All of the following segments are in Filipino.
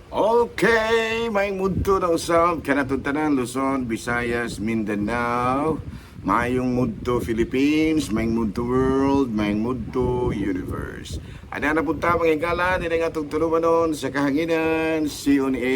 Okay, may mudto na usab kanatong tanan Luzon, Visayas, Mindanao. Mayong mudto Philippines, may mudto world, may mudto universe. Ana na punta mga higala dinay nga tugtulumanon sa kahanginan CONA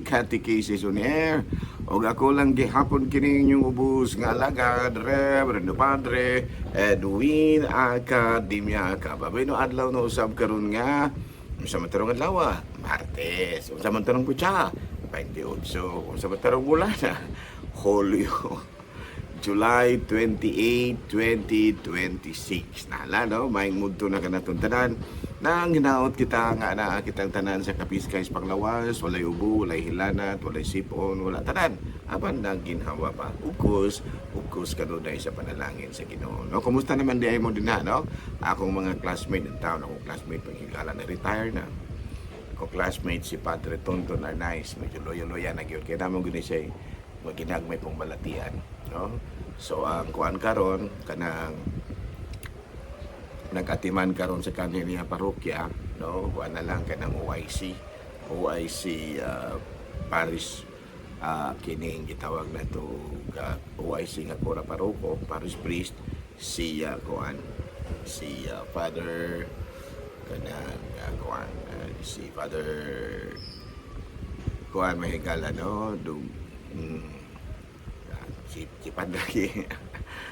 Catechesis on Air. Og ako lang gihapon kini inyong ubos nga alagad Reverendo Padre Edwin Academia Kababay no adlaw no usab karon nga sa matarong adlaw, Martes. Sa matarong kutsa, 28. Sa matarong bulan, Hulyo. July 28, 2026. Nala, no? May mudto na kanatong tanan. Nang hinaot kita nga na kitang tanan sa Kapiskay Panglawas, walay ubo, walay hilanat, walay sipon, wala tanan. Apan nang ginhawa pa. Ukos kanunay sa panalangin sa Ginoo. No, kumusta naman di ay mo din na, no? Akong mga classmate ng taon, akong classmate panghigala na retire na. Akong classmate si Padre Tonton Arnaiz, medyo loyo-loya na gyud. Kaya naman guni siya maginagmay pong balatian, no? So ang kuan karon kanang nag-atiman karon sa kanila parokya, no? Kuan na lang kanang OIC Parish kining gitawag na to OIC nga Kora Paroko, Parish Priest si Father kanang si Father kuan mahigala, no? Si Padre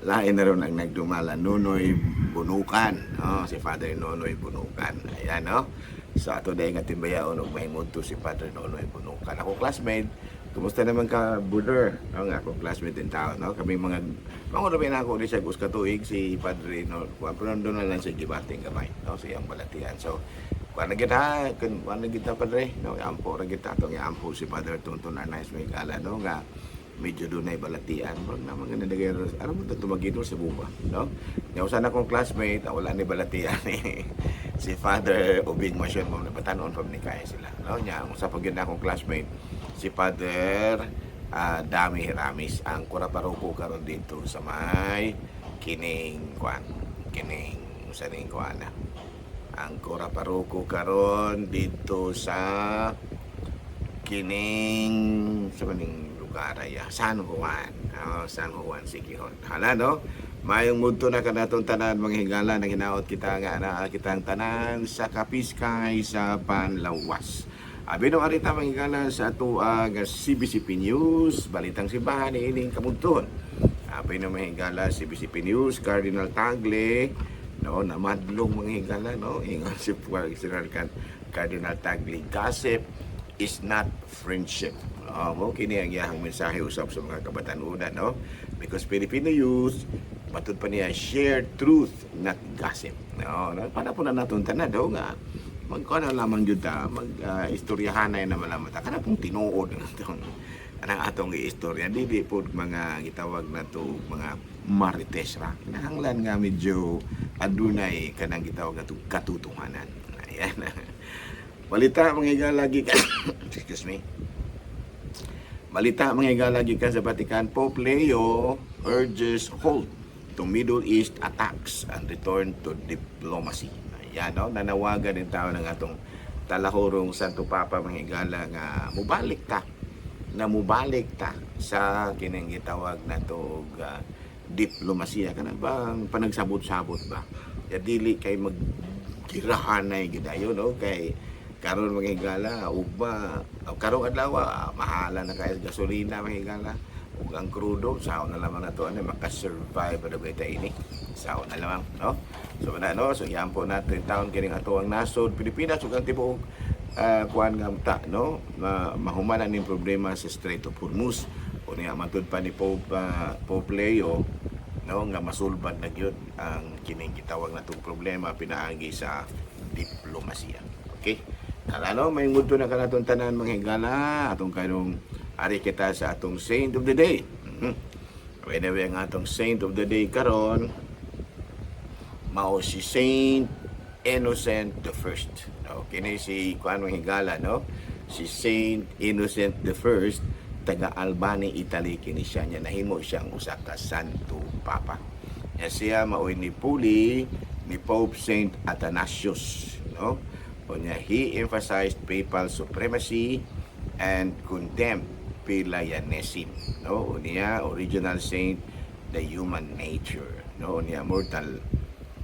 lain na ron ang nagdumala, Nonoy Bunukan, no? Si Father Nonoy Bunukan, ayan, no? So ato dahil nga timbayaon og may mudto si Padre Nonoy Bunukan. Ako classmate, kumusta naman ka, brother? No, nga ako classmate din tao, no? Kami mga rin ako di siya gusto katuig si Padre no, pero doon na lang siya gibating gamay, no? Sa iyang balatian. So kuan kita Padre, no? Ampo ra kita atong ampo si Padre Tonton Arnaiz may gala, no? Nga medyo doon ay balatian. Wag na mga nalagay, ano mo ito magino sa buba, no? Nausan akong classmate, wala ni balatian eh. Si Father Obing Masyon mo, napatanon pa ni kaya sila, no? Nya, kung sa pagyan akong classmate, si Father Dami Hiramis, ang Kora Paroko karon dito sa may kining usaning kuan na. Ang Kora Paroko karon dito sa kining sa maning lugar ay San Juan. San Juan Siquijón. Hala, no? Mayong mudto na kanatong tanan mga higala nang hinaot kita nga na kitang tanan sa Kapiskay sa Panlawas. Abi no arita mga higala sa ato CBCP News, balitang simbahan ni ining kamudton. Abi no mga higala CBCP News, Cardinal Tagle, no, namadlong mga higala, no? Ingon si Cardinal Tagle, gossip is not friendship. Mo kini ang iyang mensahe usab sa mga kabatanunan, no? Because Filipino youth matud pa niya share truth, not gossip. No, para po na naton tanan daw nga magkano lamang jud ta istoryahan na malaman ta kana pong tinuod natong anang atong istorya dili pod mga gitawag na to mga marites ra. Kinahanglan nga medyo adunay kanang gitawag na to katutunganan. Ayan. Balita mga higalagi ka. Excuse me. Balita mga higalagi ka sa Vatican, Pope Leo urges halt to Middle East attacks and return to diplomacy. Ayan, no? Nanawagan din tao ng atong talahorong Santo Papa mga higala nga mubalik ta sa kining gitawag na to diplomasiya kana bang panagsabot-sabot ba. Ya dili kay maggirahanay gidayon, no? Kay karon mga higala ugba karong adlaw mahala na kay gasolina mga higala ug ang krudo sao na lamang nato ani maka-survive ada beta ini sao na lamang, no? So na, no, so yampo natin taon kining ato ang nasod Pilipinas ug ang tibuok kuan nga ta, no, mahumanan ning problema sa Strait of Hormuz o niya matud pa ni Pope Leo, no, nga masulbad na gyud ang kining gitawag natong problema pinaagi sa diplomasiya. Okay? Alano, may mudto na kanatong tanan mga higala, atong karong ari kita sa atong Saint of the Day. Anyway, ang atong Saint of the Day karon mao si Saint Innocent the First. Okay, na si kuan mga higala, no? Si Saint Innocent the First, taga Albany, Italy kini siya, nya nahimo siyang usa ka Santo Papa. Siya maoy ni Puli ni Pope Saint Athanasius, no? Unya, he emphasized papal supremacy and condemned Pelagianism. No, unya original saint, the human nature. No, unya mortal.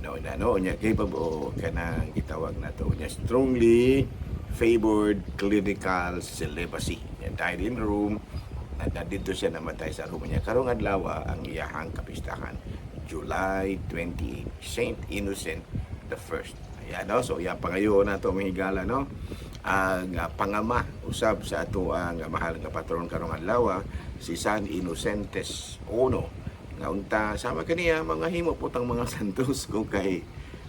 No, unya capable kanang gitawag nato unya strongly favored clerical celibacy. Yan died in Rome at dito siya namatay sa Rome niya. Karong adlaw ang iyahang kapistahan, July 28, Saint Innocent the First. Ayan, no? So iya pangayo na to mahigala, no? Ang pangama usab sa ato ang mahal nga patron karong adlaw, si San Innocentes I. Nga unta sama kaniya mga himo putang mga santos ko kay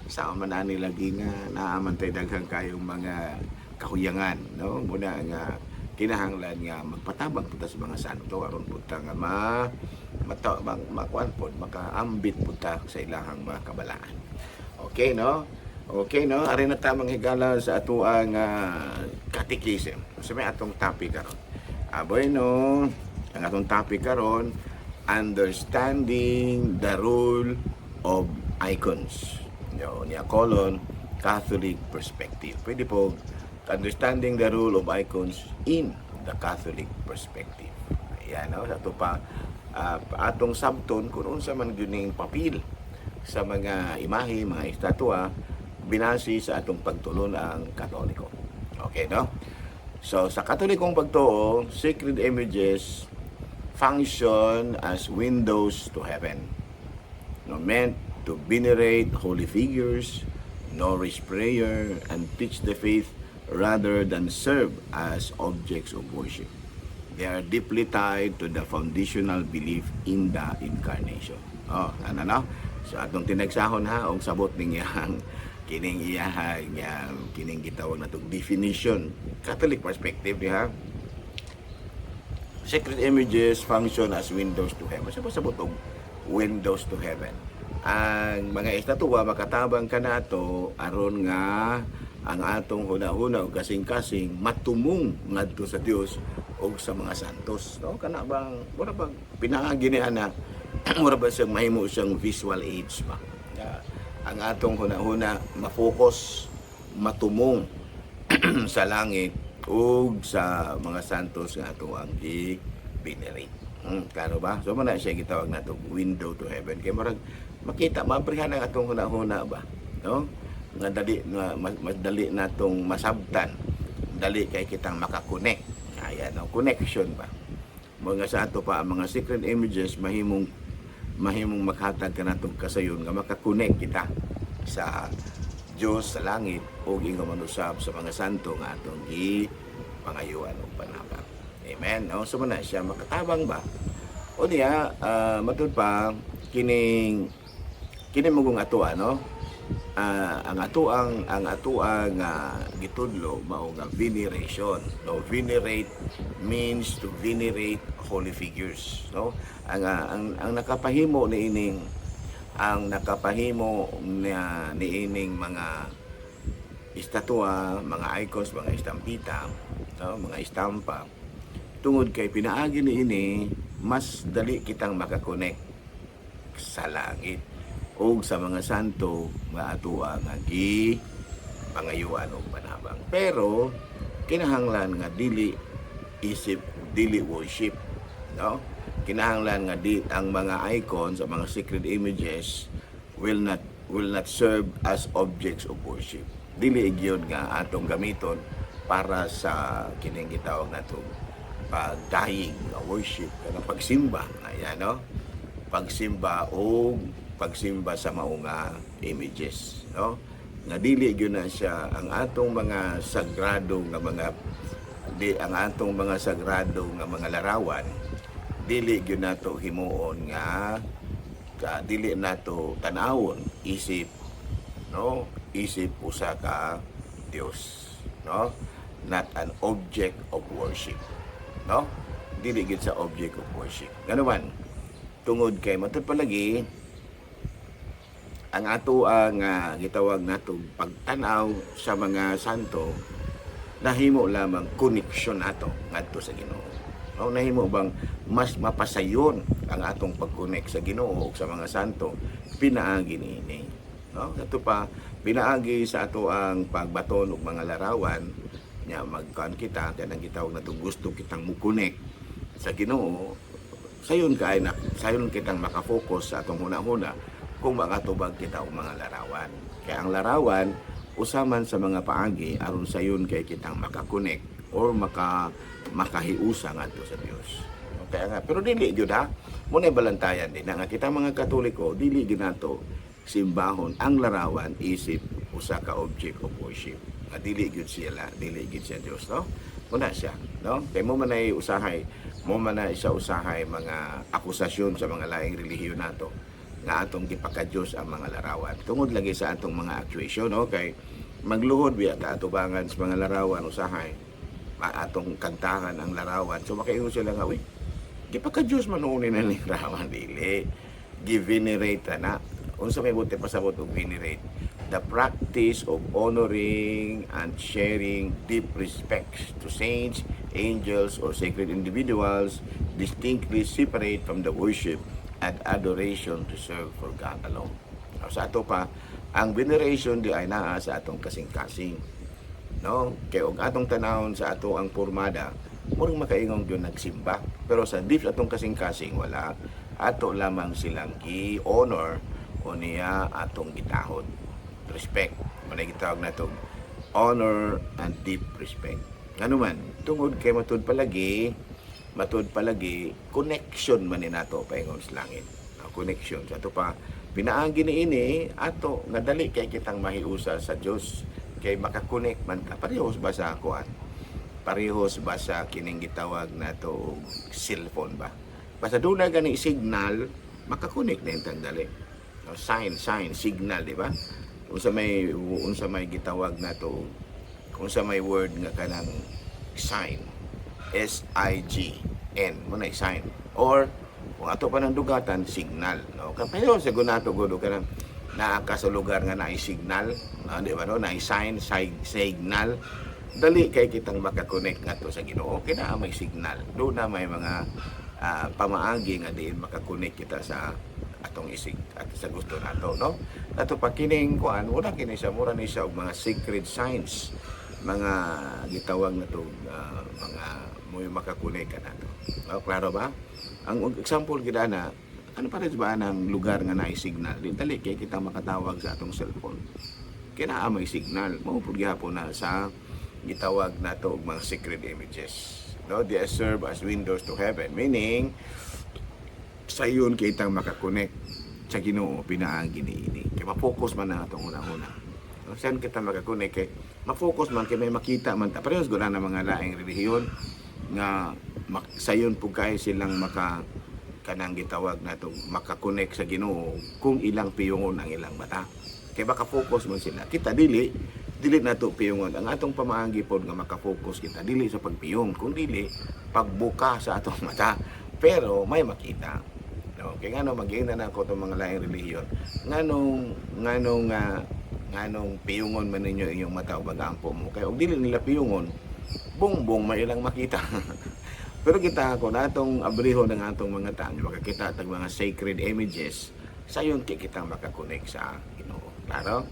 sama man ani lagi nga naamantay daghang kayong mga kahuyangan, no? Muna nga kinahanglan nga magpatabang punta sa mga santo aron punta nga makuan pod makaambit punta sa ilahang mga kabalaan. Okay, no? Okay, no? Ari na tamang higala sa ato ang catechism. So may atong topic karon. Aboy, no? Ang atong topic karon, understanding the role of icons. Yo, niya colon Catholic perspective. Pwede po understanding the role of icons in the Catholic perspective. Ayan, no? Sa ito pa, atong sabton kung unsa man gining papil sa mga imahe, mga estatwa, binasi sa atong pagtulon ang Katoliko. Okay, no? So, sa Katolikong pagtuo, sacred images function as windows to heaven. No, meant to venerate holy figures, nourish prayer, and teach the faith rather than serve as objects of worship. They are deeply tied to the foundational belief in the Incarnation. Oh, ano? So atong tinagsahon ha og sabot ning iyang kining iyahang kining gitawag natong definition, Catholic perspective ha. Sacred images function as windows to heaven. Sa sabot og windows to heaven. Ang mga estatwa makatabang kanato aron nga ang atong hunahuna o kasing-kasing matumong ngadto sa Dios o sa mga santos, no? Kana bang mura bang pinaagi ni ana mura ba siyang mahimo siyang visual aids ba? Ang atong hunahuna ma-focus, matumong sa langit o sa mga santos nga ato ang i-venerate. Klaro ba? So man siya gitawag nato window to heaven kay murag makita maabrihan ang atong hunahuna ba, no? Nga dali nga mas dali natong masabtan, dali kay kitang makakonek. Ayan, no? Connection ba mga sa ato pa ang mga sacred images mahimong maghatag kanatong kasayon nga makakonek kita sa Dios sa langit o ingon manusab sa mga santo nga atong pangayuan o panabang. Amen, no? So man siya makatabang ba o niya matud pa kining mugong ato ano. Ang atuang gitudlo mao nga veneration, no? Venerate means to venerate holy figures, no? Ang nakapahimo niining niining mga estatwa, mga icons, mga estampita, no? Mga estampa tungod kay pinaagi niini mas dali kitang makakonek sa langit o sa mga santo nga atua nga pangayuan o panabang. Pero kinahanglan nga dili worship, no? Kinahanglan nga ang mga icons o mga sacred images will not serve as objects of worship. Dili gyud nga atong gamiton para sa kining gitawag natong pagdayeg nga worship kana pagsimba. Ayan, no? Pagsimba sa maunga images, no? Nga dili gyud na siya ang atong mga sagrado nga mga larawan, dili gyud nato himuon nga dili nato tan-awon isip, no? Isip usa ka Dios, no? Not an object of worship, no? Dili gyud sa object of worship. Ganuman tungod kay matud palagi ang ato ang gitawag nato pagtanaw sa mga santo nahimo lamang connection nato ngadto sa Ginoo. O nahimo bang mas mapasayon ang atong pag-connect sa Ginoo ug sa mga santo pinaagi niini. no? Ato pa pinaagi sa ato ang pagbaton og mga larawan nya magkan kita kanang gitawag nato gusto kitang mukunik sa Ginoo. Sayon kitang makafocus sa atong huna-huna kung makatubag kita og mga larawan. Kaya ang larawan usaman sa mga paagi aron sayon kay kitang makakonek or makahiusa ngadto sa Dios. Kaya nga, pero dili gyud ha. Muna balantayan din nga kita mga Katoliko, dili ginato simbahon ang larawan isip usa ka object of worship. Nga dili gyud siya Dios, no? Muna siya, no? Kay mo man ay isa usahay mga akusasyon sa mga laing relihiyon nato nga atong gipaka-Dios ang mga larawan. Tungod lagi sa atong mga actuation, no? Kay magluhod biya ta atubangan sa mga larawan usahay atong kantahan ang larawan. So makaingon sila nga, gipaka-Diyos man noon na larawan, dili. Gi-venerate na. Unsa may buti pasabot og venerate? The practice of honoring and sharing deep respects to saints, angels, or sacred individuals distinctly separate from the worship and adoration to serve for God alone. Sa ato pa, ang veneration di ay naa sa atong kasing-kasing. No? Kaya og atong tanawon sa ato ang pormada, murang makaingong yun nagsimba. Pero sa deep atong kasing-kasing, wala. Ato lamang silang gi-honor o niya atong gitahod. Respect. Manay gitawag na itong honor and deep respect. Ano man, tungod kay matud palagi, connection man ni nato paingon sa langit. Connection. Sa ato pa, pinaagi ni ini, ato, nga dali kay kitang mahiusa sa Diyos. Kay makakonek man ta. Parehos ba sa kuan? Parehos ba sa kining gitawag na to cellphone ba? Basta doon na gani signal, makakonek na yung dali. Sign, signal, di ba? Unsa may gitawag na to, unsa may word nga kanang sign, S-I-G-N, muna sign. Or, kung ato pa ng dugatan, signal. No? Pero sa gunato, gudo ka ng naaka sa lugar nga na-signal, di ba no? Na-sign, signal. Dali kay kitang makakonect nga to sa Ginoo. Kaya may signal. Doon na may mga pamaagi nga diin makakonek kita sa atong isig at sa gusto nato, no? Ato pa kining kuan, wala kini siya mura ni siya og mga sacred signs, mga gitawag na to mga moy makakonek ka nato. No, klaro ba? Ang example gid na ano para ba ang lugar nga naay signal? Dili kay kita makatawag sa atong cellphone. Kina may signal, mao pud gyapon na sa gitawag nato og mga sacred images. No, they serve as windows to heaven, meaning sayon kitang makakonek sa Ginoo pinaagi niini. Kay ma-focus man na atong una-una. No, saan kita makakonek kay ma-focus man kay may makita man ta. Parehas gud na mga laing relihiyon nga sayon pug kay silang kanang gitawag nato makakonek sa Ginoo kung ilang piyongon ang ilang mata. Kay baka focus man sila. Kita dili nato piyongon. Ang atong pamaagi pod nga makafocus kita dili sa pagpiyong, kun dili pagbuka sa atong mata. Pero may makita. No, kay ngano maging na nako tong mga laing relihiyon. Nganong piyongon man ninyo inyong mata o bagampo mo. Kay og dili nila piyongon, bongbong may ilang makita. Pero kita ako natong abriho ng atong mga taon, makakita tag mga sacred images, sayon kita makakonek sa Ginoo. Klaro?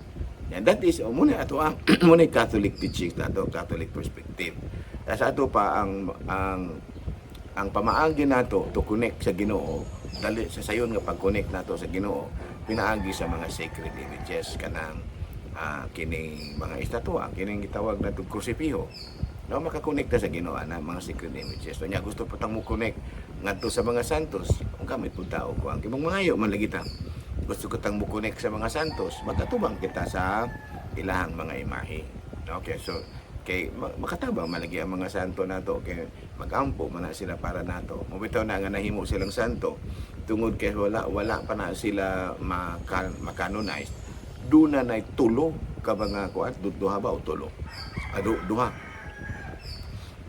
And that is muna ato ang muna Catholic teaching nato, Catholic perspective. Sa ato pa ang pamaagi nato to connect sa Ginoo, dali sa sayon nga pag-connect nato sa Ginoo, pinaagi sa mga sacred images kanang kining mga estatwa, kining gitawag nato krusipiho. No, makakonekta sa Ginoo na mga sacred images. So nya gusto patang mo connect ngadto sa mga santos, kung kami pud tao ko ang kimong mangayo man lagi ta. Gusto ko tang mukonek sa mga santos, magkatubang kita sa ilahang mga imahe. Okay, so kay makatabang malagi ang mga santo nato kay magampo man na sila para nato. Mabitaw na nga nahimo silang santo tungod kay wala pa na sila makanonize. Duna nay tulo ka mga kuat duha ba o tulo?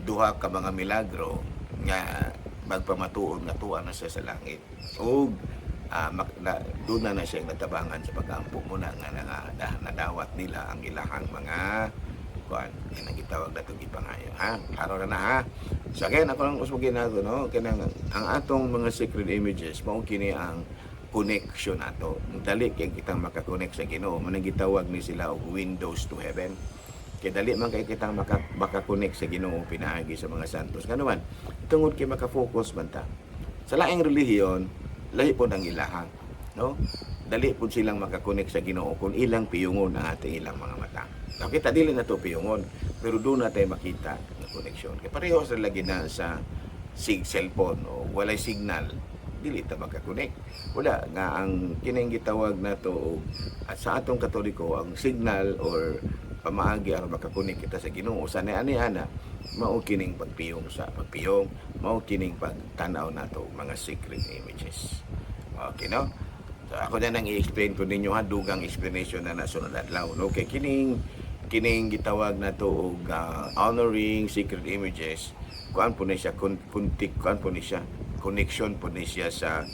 Duha ka mga milagro nga magpamatuon nga tuwa na siya sa langit. O doon na siya natabangan sa pag-ampo muna nga nadawat nila ang ilahang mga kuan nga gitawag natong ipangayo, ha? Klaro na ha. So again, ako lang usbugin nato, no, kanang ang atong mga sacred images mao kini ang connection nato. Dali kay kitang makakonect sa Ginoo. Manang gitawag ni sila og windows to heaven. Kay dali man kay kitang makakonect sa Ginoo pinaagi sa mga santos. Ngano man, tungod kay makafocus man ta. Sa laing relihiyon, lahi po ang ilaha, no? Dali po silang makakonect sa Ginoo kung ilang piyungon ang ating ilang mga mata. Kita dili na to piyungon, pero doon natin makita ang connection. Kaya pareho sa lagi na sa cellphone o walay signal, dili ta makakonect. Wala nga ang kining gitawag nato at sa atong Katoliko ang signal or pamaagi aron makakonect kita sa Ginoo sa ani ana mao kining pagpiyong sa pagpiyong, mao kining pagtanaw nato mga sacred images. Okay, no? So, ako na nang i-explain ko ninyo ha, dugang explanation na nasunod adlaw. No? Okay, kining gitawag nato og honoring sacred images. Kuan po ni siya connection po ni siya sa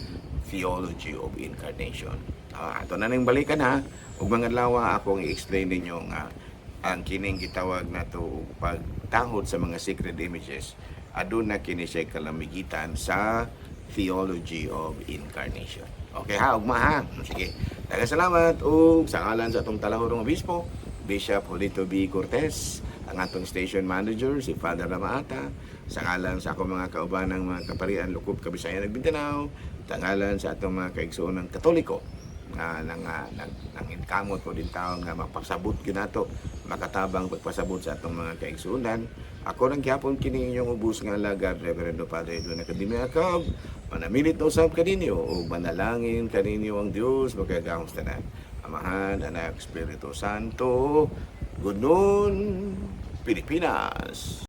theology of incarnation. Ato na nang balikan ha. Ug mga lawa akong i-explain ninyo nga ang kining gitawag nato pagtahod sa mga sacred images aduna kini siya kalamigitan sa theology of incarnation. Okay ha, ugma ha. Sige. Daghang salamat ug sa ngalan sa atong talahorong obispo, Bishop Julito B. Cortez, ang atong station manager si Father Ramaata, sa ngalan sa akong mga kaubanang mga kaparian Lukub, Kabisayan ug Mindanao, sa ngalan sa atong mga kaigsuonang Katoliko nga nang inkamot po din tao nga mapasabot ginato makatabang pagpasabot sa atong mga kaigsuonan. Ako nang gyapon kini inyong ubos nga alagad Reverendo Padre Edwin Academia Cab, manamilit na usab kaninyo ug manalangin kaninyo ang Dios magagahom sa tanan. Amahan, Anak, Espiritu Santo. Good noon, Pilipinas.